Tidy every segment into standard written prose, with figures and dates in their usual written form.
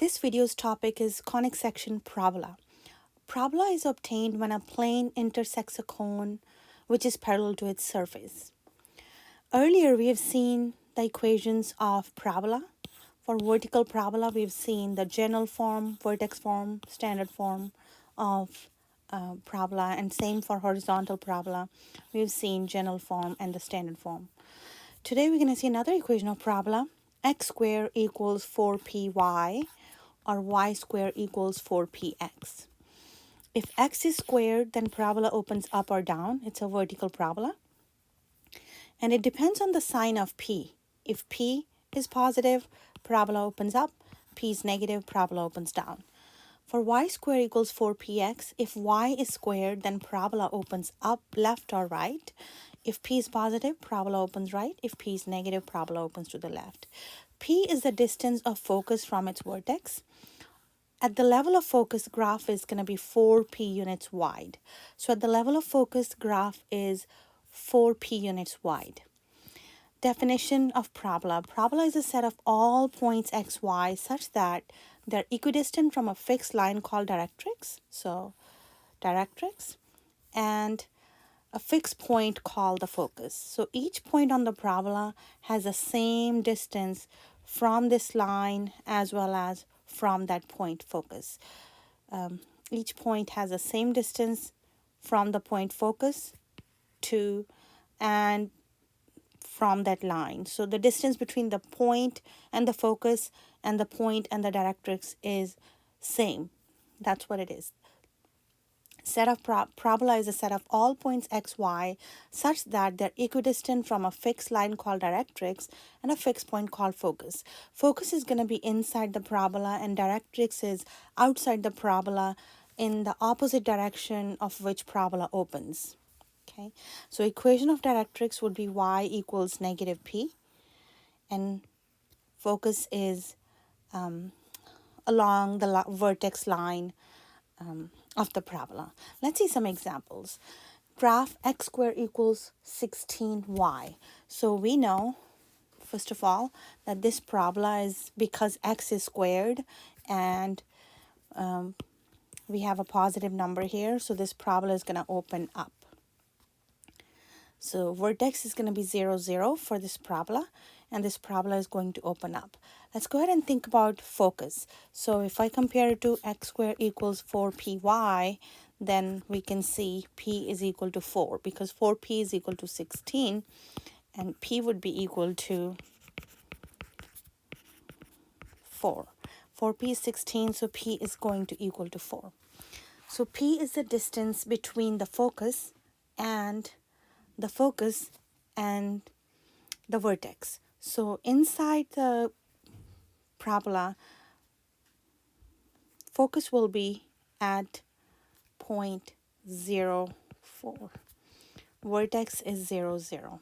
This video's topic is conic section parabola. Parabola is obtained when a plane intersects a cone which is parallel to its surface. Earlier, we have seen the equations of parabola. For vertical parabola, we've seen the general form, vertex form, standard form of parabola, and same for horizontal parabola. We've seen general form and the standard form. Today, we're going to see another equation of parabola. X squared equals 4py, or y squared equals 4px. If x is squared, then parabola opens up or down. It's a vertical parabola. And it depends on the sign of p. If p is positive, parabola opens up. P is negative, parabola opens down. For y squared equals 4px, if y is squared, then parabola opens up, left or right. If p is positive, parabola opens right. If p is negative, parabola opens to the left. P is the distance of focus from its vertex. At the level of focus, graph is going to be 4p units wide. So at the level of focus, graph is 4p units wide. Definition of parabola. Parabola is a set of all points x, y such that they're equidistant from a fixed line called directrix. So directrix. And a fixed point called the focus. So each point on the parabola has the same distance from this line as well as from that point focus. Each point has the same distance from the point focus to and from that line. So the distance between the point and the focus and the point and the directrix is same. That's what it is. Set of parabola is a set of all points x, y such that they're equidistant from a fixed line called directrix and a fixed point called focus. Focus is going to be inside the parabola and directrix is outside the parabola in the opposite direction of which parabola opens. Okay, so equation of directrix would be y equals negative p, and focus is along the vertex line of the parabola. Let's see some examples. Graph x squared equals 16y. So we know, first of all, that this parabola is because x is squared and we have a positive number here. So this parabola is going to open up. So vertex is going to be 0, 0 for this parabola, and this parabola is going to open up. Let's go ahead and think about focus. So if I compare it to x squared equals 4py, then we can see p is equal to 4 because 4p is equal to 16 and p would be equal to 4. 4p is 16, so p is going to equal to 4. So p is the distance between the focus and the vertex. So inside the parabola, focus will be at point 0, 4. Vertex is 0, 0.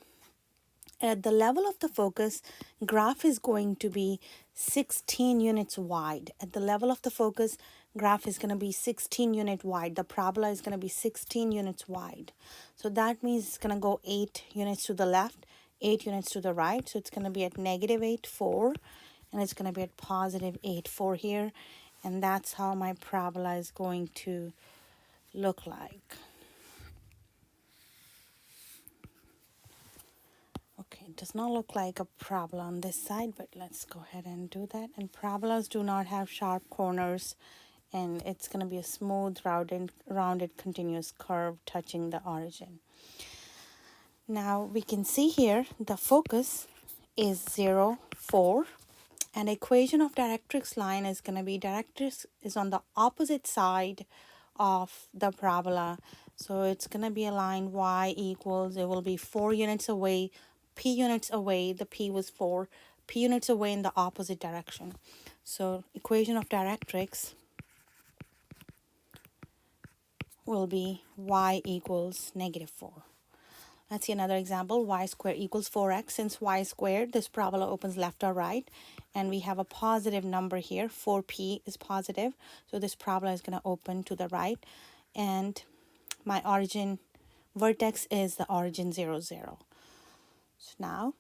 At the level of the focus, graph is going to be 16 units wide. At the level of the focus, graph is going to be 16 unit wide. The parabola is going to be 16 units wide. So that means it's going to go 8 units to the left, 8 units to the right. So it's going to be at negative 8, 4. And it's going to be at positive 8, 4 here. And that's how my parabola is going to look like. Okay, it does not look like a parabola on this side, but let's go ahead and do that. And parabolas do not have sharp corners, and it's going to be a smooth, rounded continuous curve touching the origin. Now we can see here the focus is 0, 4, and equation of directrix line is going to be directrix is on the opposite side of the parabola. So it's going to be a line y equals, it will be 4 units away, p units away, the p was 4, p units away in the opposite direction. So equation of directrix will be y equals negative 4. Let's see another example. Y squared equals 4x. Since y squared, this parabola opens left or right. And we have a positive number here. 4p is positive. So this parabola is going to open to the right. And my origin vertex is the origin 0, 0. So now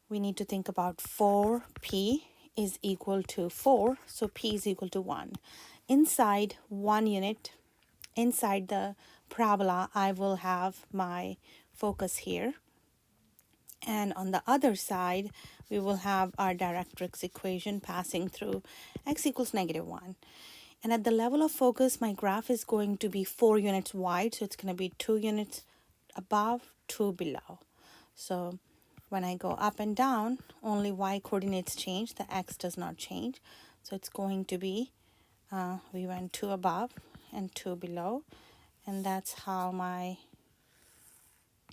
we need to think about 4p is equal to 4, so P is equal to 1. Inside 1 unit, inside the parabola, I will have my focus here. And on the other side, we will have our directrix equation passing through x equals -1. And at the level of focus, my graph is going to be 4 units wide. So it's going to be 2 units above, 2 below. So when I go up and down, only y coordinates change. The x does not change. So it's going to be, we went 2 above and 2 below. And that's how my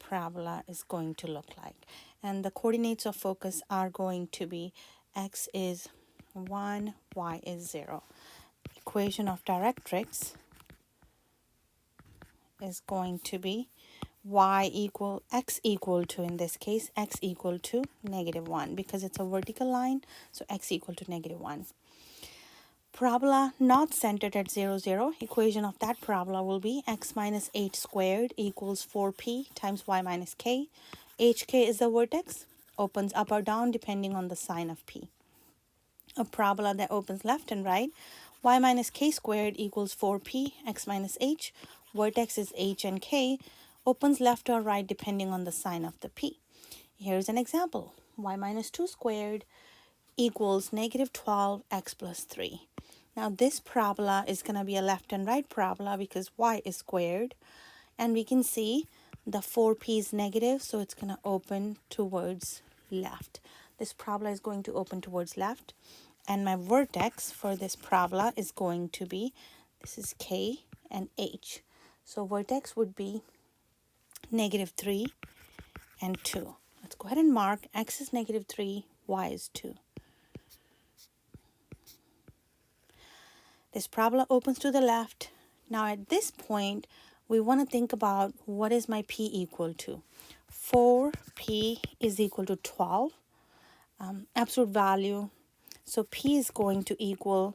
parabola is going to look like. And the coordinates of focus are going to be x is 1, y is 0. Equation of directrix is going to be x equal to, in this case, x equal to -1 because it's a vertical line, so x equal to -1. Parabola not centered at 0, 0. Equation of that parabola will be x minus 8 squared equals 4p times y minus k. hk is the vertex, opens up or down depending on the sign of p. A parabola that opens left and right, y minus k squared equals 4p, x minus h, vertex is h and k, opens left or right depending on the sign of the p. Here's an example. Y minus 2 squared equals -12 x plus 3. Now this parabola is going to be a left and right parabola because y is squared. And we can see the 4p is negative, so it's going to open towards left. This parabola is going to open towards left. And my vertex for this parabola is going to be, this is k and h. So vertex would be -3 and 2. Let's go ahead and mark x is -3, y is 2. This parabola opens to the left. Now at this point, we want to think about what is my p equal to. 4p is equal to 12, absolute value. So p is going to equal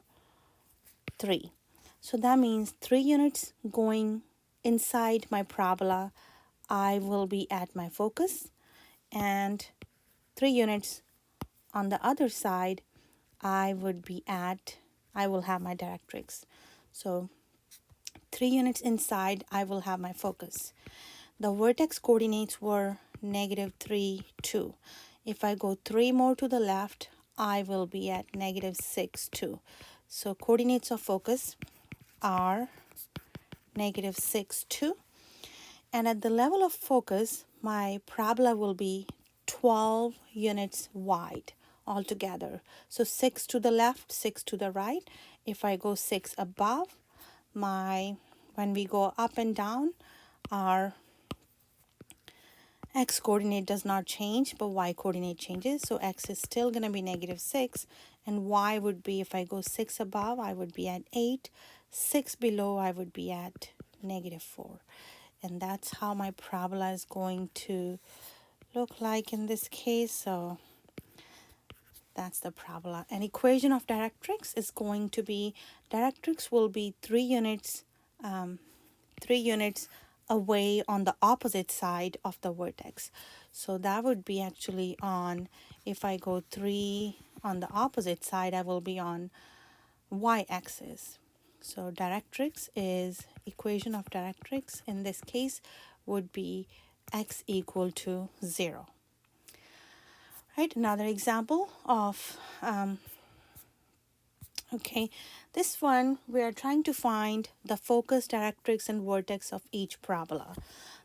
3. So that means 3 units going inside my parabola, I will be at my focus. And 3 units on the other side, I will have my directrix. So 3 units inside, I will have my focus. The vertex coordinates were -3, 2. If I go 3 more to the left, I will be at -6, 2. So coordinates of focus are -6, 2. And at the level of focus, my parabola will be 12 units wide altogether. So 6 to the left, 6 to the right. If I go 6 above, when we go up and down, our x coordinate does not change, but y coordinate changes. So x is still going to be -6, and y would be, if I go 6 above, I would be at 8. 6 below, I would be at -4. And that's how my parabola is going to look like in this case. So that's the parabola. An equation of directrix is going to be, directrix will be 3 units away on the opposite side of the vertex. So that would be actually on, if I go 3 on the opposite side, I will be on y-axis. So directrix is, equation of directrix in this case would be x equal to 0. Right, another example of, okay, this one we are trying to find the focus, directrix, and vertex of each parabola.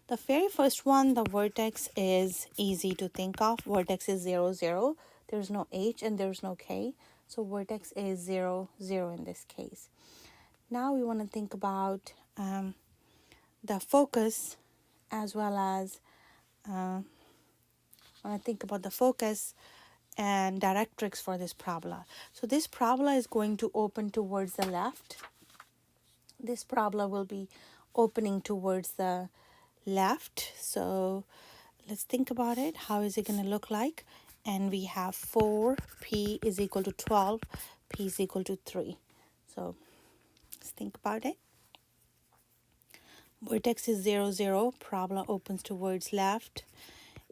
The very first one, the vertex, is easy to think of. Vertex is 0, 0. There's no h and there's no k. So vertex is 0, 0 in this case. Now we want to think about the focus as well as the focus and directrix for this parabola. So this parabola is going to open towards the left. This parabola will be opening towards the left. So let's think about it. How is it going to look like? And we have 4p is equal to 12, p is equal to 3. So let's think about it. Vertex is 0, 0. Parabola opens towards left.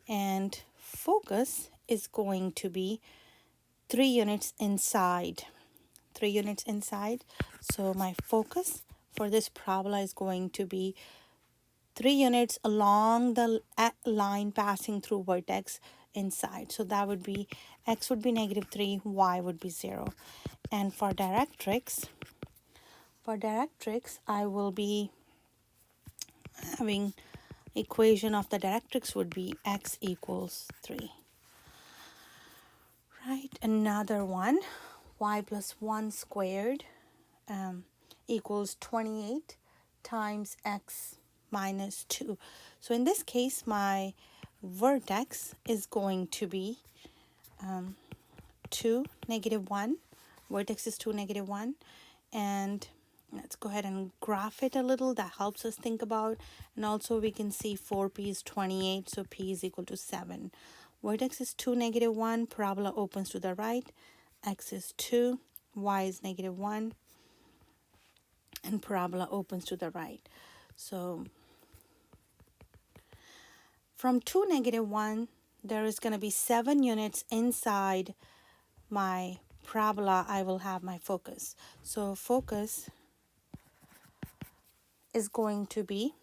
And focus is going to be 3 units inside. 3 units inside. So my focus for this parabola is going to be 3 units along the line passing through vertex inside. So that would be x would be -3, y would be 0. And for directrix, I will be having equation of the directrix would be x equals 3. Right, another one, y plus 1 squared equals 28 times x minus 2. So in this case, my vertex is going to be 2, -1. Vertex is 2, -1. And let's go ahead and graph it a little. That helps us think about. And also we can see 4p is 28, so p is equal to 7. Vertex is 2, -1. Parabola opens to the right. X is 2. Y is -1. And parabola opens to the right. So from 2, -1, there is going to be 7 units inside my parabola. I will have my focus. So focus is going to be,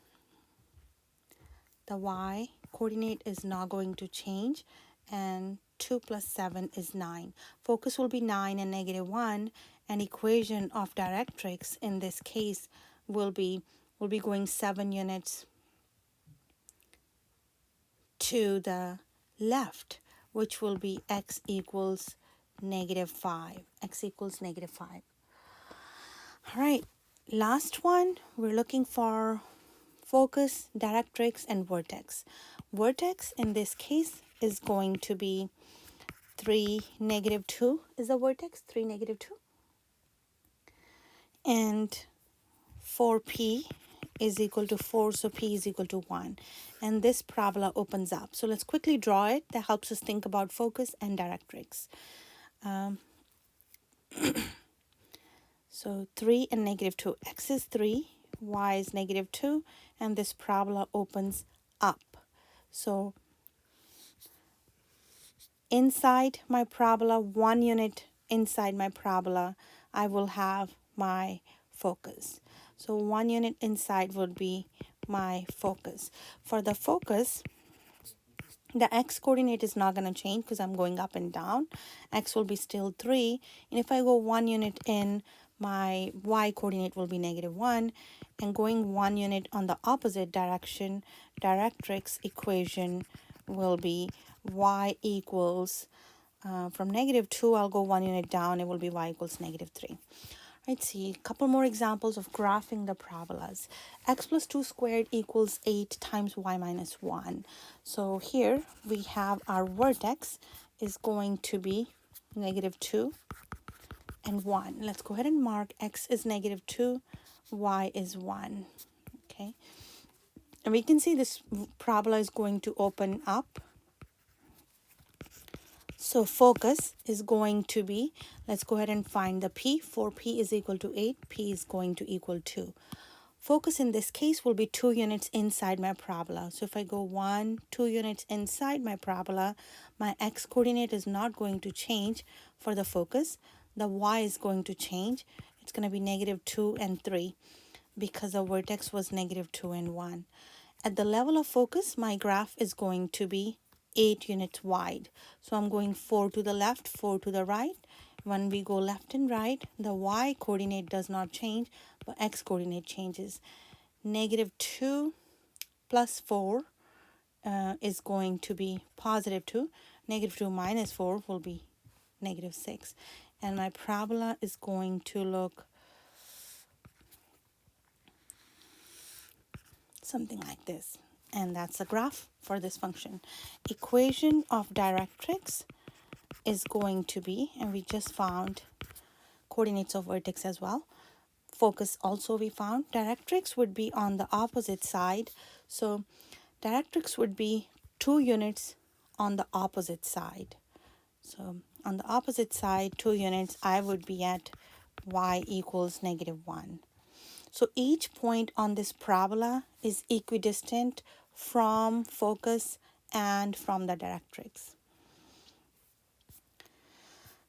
the y coordinate is not going to change, and 2 plus 7 is 9. Focus will be 9 and -1, and equation of directrix in this case will be going 7 units to the left, which will be x equals -5. X equals -5. All right, last one, we're looking for focus, directrix, and vertex. Vertex in this case is going to be 3, -2 is the vertex, 3, -2. And 4p is equal to 4, so p is equal to 1. And this parabola opens up. So let's quickly draw it. That helps us think about focus and directrix. So 3 and -2. X is 3, y is -2, and this parabola opens up. So inside my parabola, 1 unit inside my parabola, I will have my focus. So 1 unit inside would be my focus. For the focus, the x coordinate is not going to change because I'm going up and down. X will be still 3. And if I go 1 unit in, my y coordinate will be -1. And going 1 unit on the opposite direction, directrix equation will be y equals, from -2, I'll go 1 unit down. It will be y equals -3. Let's see a couple more examples of graphing the parabolas. X plus 2 squared equals 8 times y minus 1. So here we have our vertex is going to be -2 and 1. Let's go ahead and mark x is -2, y is 1. Okay. And we can see this parabola is going to open up. So focus is going to be, let's go ahead and find the p. 4p is equal to 8. P is going to equal 2. Focus in this case will be 2 units inside my parabola. So if I go 1, 2 units inside my parabola, my x coordinate is not going to change for the focus. The y is going to change. It's going to be -2 and 3 because the vertex was -2 and 1. At the level of focus, my graph is going to be 8 units wide. So I'm going 4 to the left, 4 to the right. When we go left and right, the y coordinate does not change, but x coordinate changes. -2 plus 4 is going to be +2. -2 minus 4 will be -6. And my parabola is going to look something like this. And that's a graph for this function. Equation of directrix is going to be, and we just found coordinates of vertex as well. Focus also we found. Directrix would be on the opposite side. So directrix would be 2 units on the opposite side. So on the opposite side, 2 units, I would be at y equals -1. So each point on this parabola is equidistant from focus and from the directrix.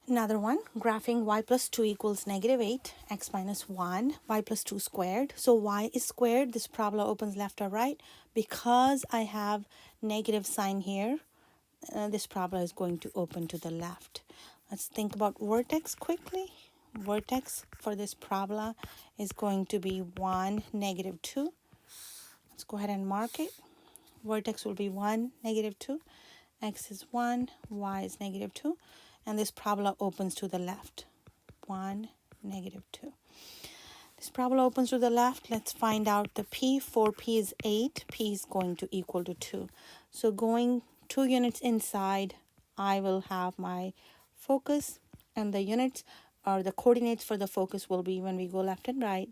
Another one, graphing y plus 2 equals negative 8, x minus 1, y plus 2 squared. So y is squared. This parabola opens left or right. Because I have negative sign here, this parabola is going to open to the left. Let's think about vertex quickly. Vertex for this parabola is going to be 1, negative 2. Let's go ahead and mark it. Vertex will be 1, negative 2. X is 1, y is negative 2. And this parabola opens to the left. 1, negative 2. This parabola opens to the left. Let's find out the p. 4p is 8. P is going to equal to 2. So going 2 units inside, I will have my focus, and the units or the coordinates for the focus will be, when we go left and right,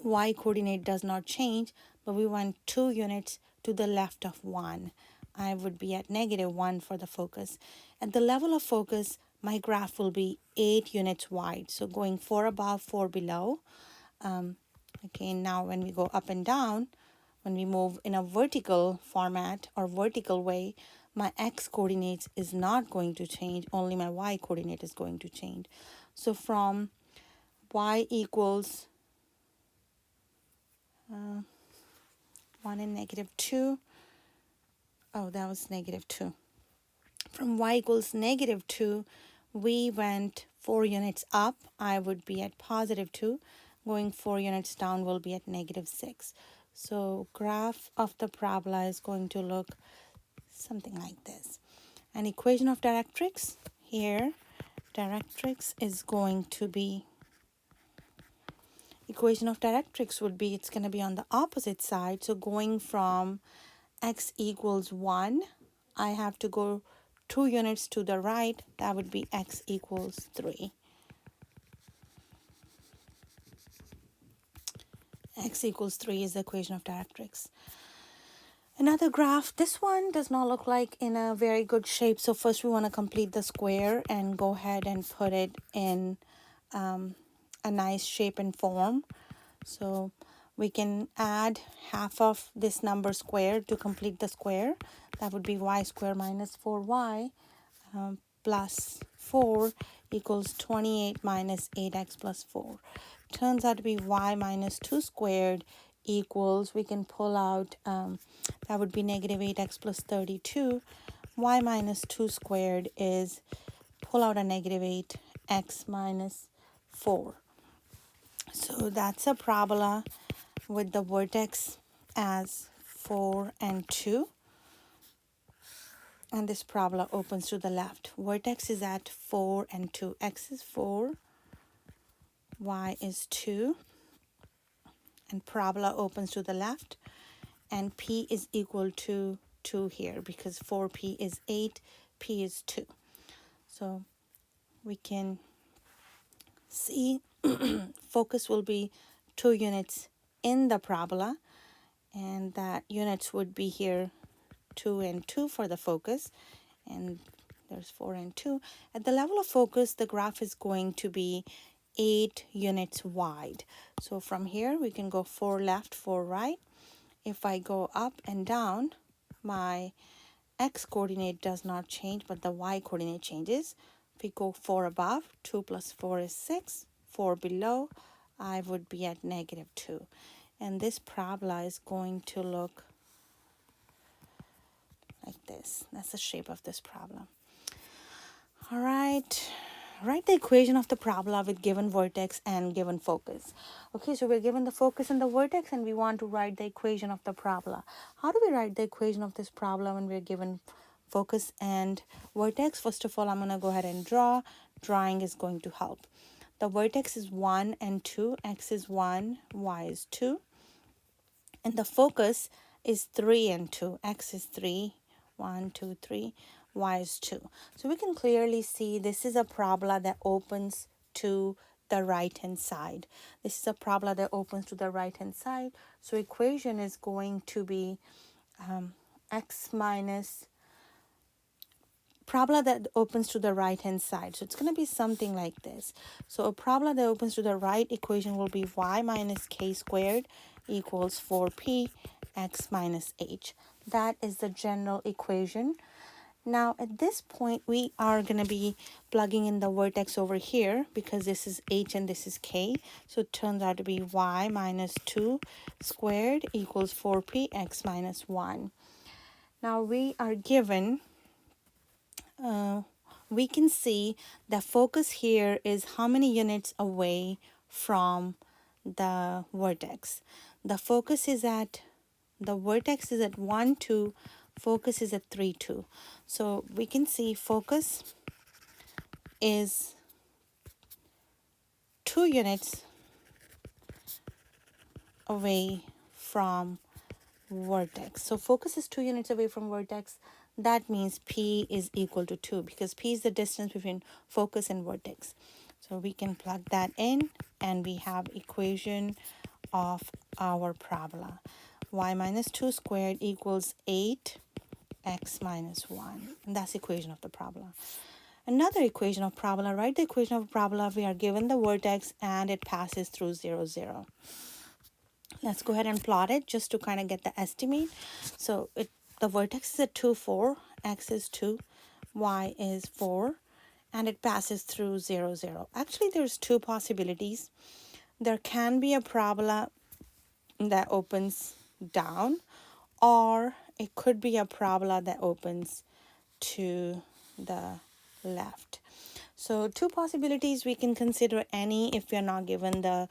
y coordinate does not change, but we want 2 units to the left of 1. I would be at negative 1 for the focus. At the level of focus, my graph will be 8 units wide. So going 4 above, 4 below. Okay, now when we go up and down, when we move in a vertical format or vertical way, my x coordinates is not going to change, only my y coordinate is going to change. So from y equals 1 and negative 2. Oh, that was negative 2. From y equals negative 2, we went 4 units up. I would be at positive 2. Going 4 units down will be at negative 6. So graph of the parabola is going to look something like this. An equation of directrix here. Directrix is going to be, equation of directrix would be, it's going to be on the opposite side. So going from x equals 1, I have to go 2 units to the right. That would be x equals 3. X equals 3 is the equation of directrix. Another graph, this one does not look like in a very good shape. So first we want to complete the square and go ahead and put it in a nice shape and form. So we can add half of this number squared to complete the square. That would be y squared minus 4y plus 4 equals 28 minus 8x plus 4. Turns out to be y minus 2 squared equals, we can pull out, that would be negative 8x plus 32. Y minus 2 squared is, pull out a negative 8x minus 4. So that's a parabola with the vertex as 4 and 2. And this parabola opens to the left. Vertex is at 4 and 2. X is 4, y is 2. And parabola opens to the left. And p is equal to 2 here because 4p is 8, p is 2. So we can see focus will be 2 units in the parabola. And that units would be here 2 and 2 for the focus. And there's 4 and 2. At the level of focus, the graph is going to be 8 units wide. So from here, we can go 4 left, 4 right. If I go up and down, my x coordinate does not change, but the y coordinate changes. If we go 4 above, 2 plus 4 is 6. 4 below, I would be at negative 2. And this parabola is going to look like this. That's the shape of this parabola. All right. Write the equation of the parabola with given vertex and given focus. Okay, so we're given the focus and the vertex, and we want to write the equation of the parabola. How do we write the equation of this parabola when we're given focus and vertex? First of all, I'm going to go ahead and draw. Drawing is going to help. The vertex is 1 and 2. X is 1, y is 2. And the focus is 3 and 2. X is 3, 1, 2, 3. Y is 2. So we can clearly see this is a parabola that opens to the right hand side. This is a parabola that opens to the right hand side. So equation is going to be x minus parabola that opens to the right hand side. So it's going to be something like this. So a parabola that opens to the right, equation will be y minus k squared equals 4p x minus h. That is the general equation. Now at this point, we are going to be plugging in the vertex over here because this is h and this is k. So it turns out to be y minus 2 squared equals 4p x minus 1. Now we are given, we can see the focus here is how many units away from the vertex. The focus is at, the vertex is at 1, 2, focus is at 3, 2. So we can see focus is 2 units away from vertex. So focus is 2 units away from vertex. That means P is equal to 2 because P is the distance between focus and vertex. So we can plug that in and we have equation of our parabola. Y minus 2 squared equals 8x minus 1. And that's the equation of the parabola. Another equation of parabola, write the equation of parabola. We are given the vertex and it passes through 0, 0. Let's go ahead and plot it just to kind of get the estimate. So the vertex is at 2, 4, x is 2, y is 4, and it passes through 0, 0. Actually, there's two possibilities. There can be a parabola that opens down, or it could be a parabola that opens to the left. So two possibilities, we can consider any if we are not given the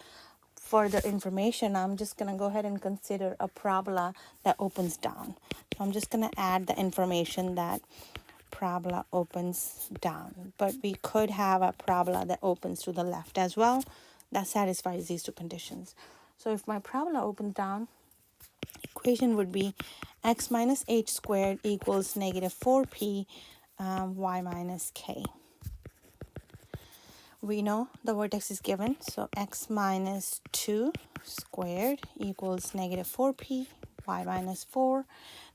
further information. I'm just going to go ahead and consider a parabola that opens down. So I'm just going to add the information that parabola opens down. But we could have a parabola that opens to the left as well. That satisfies these two conditions. So if my parabola opens down, equation would be x minus h squared equals negative 4p y minus k. We know the vertex is given, so x minus 2 squared equals negative 4p, y minus 4.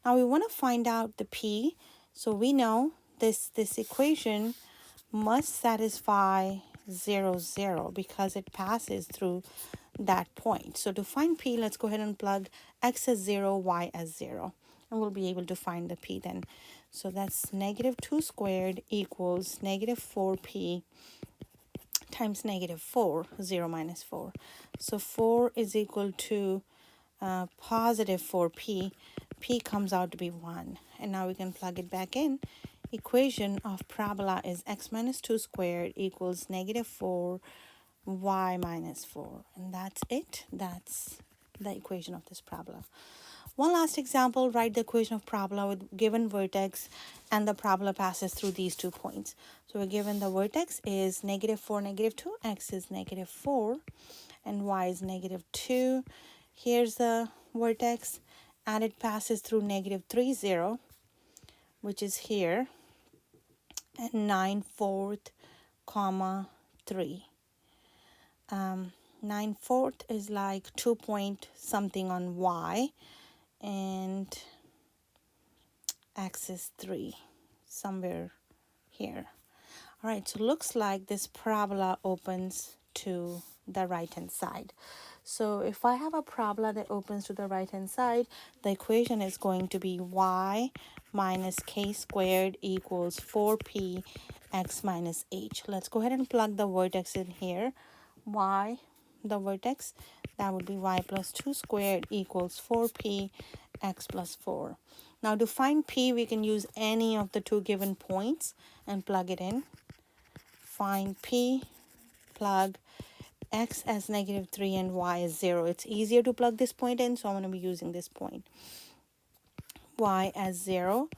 Now we want to find out the p, so we know this equation must satisfy 0, 0 because it passes through that point. So to find p, let's go ahead and plug x as 0, y as 0, and we'll be able to find the p then. So that's negative 2 squared equals negative 4p times negative 4, 0 minus 4. So 4 is equal to positive 4p. P comes out to be 1. And now we can plug it back in. Equation of parabola is x minus 2 squared equals negative 4 y minus 4. And that's it. That's the equation of this parabola. One last example, write the equation of parabola with given vertex and the parabola passes through these 2 points. So we're given the vertex is negative 4, negative 2, x is negative 4, and y is negative 2. Here's the vertex, and it passes through negative 3, 0, which is here, and 9, 4, comma 3. 9, 4 is like 2 point something on y, and x is 3, somewhere here. All right, so looks like this parabola opens to the right hand side. So if I have a parabola that opens to the right hand side, the equation is going to be y minus k squared equals 4p x minus h. Let's go ahead and plug the vertex in here. Y, the vertex, that would be y plus 2 squared equals 4p x plus 4. Now to find p, we can use any of the 2 given points and plug it in. Find p, plug x as negative 3 and y as 0. It's easier to plug this point in, so I'm going to be using this point. Y as 0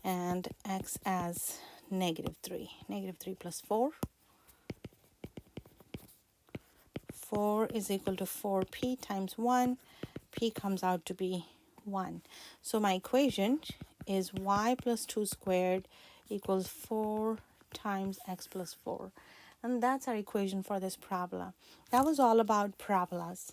and x as negative 3. Negative 3 plus 4. 4 is equal to 4p times 1. P comes out to be 1. So my equation is y plus 2 squared equals 4 times x plus 4. And that's our equation for this parabola. That was all about parabolas.